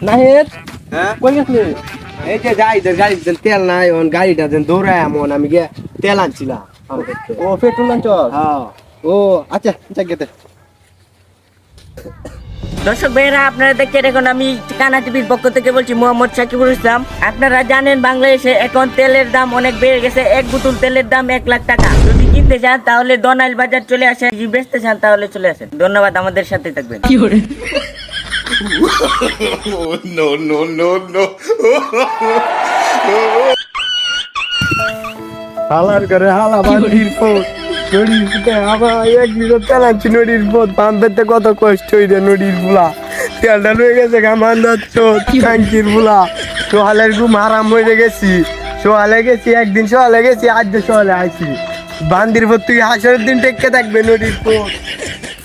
নাহিদ হ্যাঁ কই গেছলি? এই যে যাই গাড়িতে তেল নাই ওন গাড়িটা যেন দৌড়ায় এমন আমি গিয়ে তেল আনছিলাম ও পেট্রোল আনছ? হ্যাঁ ও আচ্ছা জায়গাতে দর্শক ভাইয়েরা, আপনারা দেখছেন এখন আমি কানা টিভির পক্ষ থেকে বলছি মোহাম্মদ সাকিবুল ইসলাম। আপনারা জানেন বাংলাদেশে এখন তেলের দাম অনেক বেড়ে গেছে। এক বোতল তেলের দাম 1,00,000 টাকা। যদি কিনতে চান তাহলে দনাইল বাজার চলে আসেন, যদি বেচতে চান তাহলে চলে আসেন। ধন্যবাদ, আমাদের সাথে থাকবেন। হালার করে হালা বান্ধির পথ নদীর ফুটে আবার 1 লিটার তেল আনছি নদীর পথ বান্ধতে কত কষ্ট হইরে নদীর ফুলা তেলটা রয়ে গেছে গামান যাচ্ছ ট্যাঙ্কির ফুলা সোহালের ঘুম হারাম হয়ে গেছি সোহালে গেছি একদিন সোহালে গেছি আজ সোহালে আইছি বান্দির পর তুই হাসরের দিন টেকে থাকবে নদীর পথ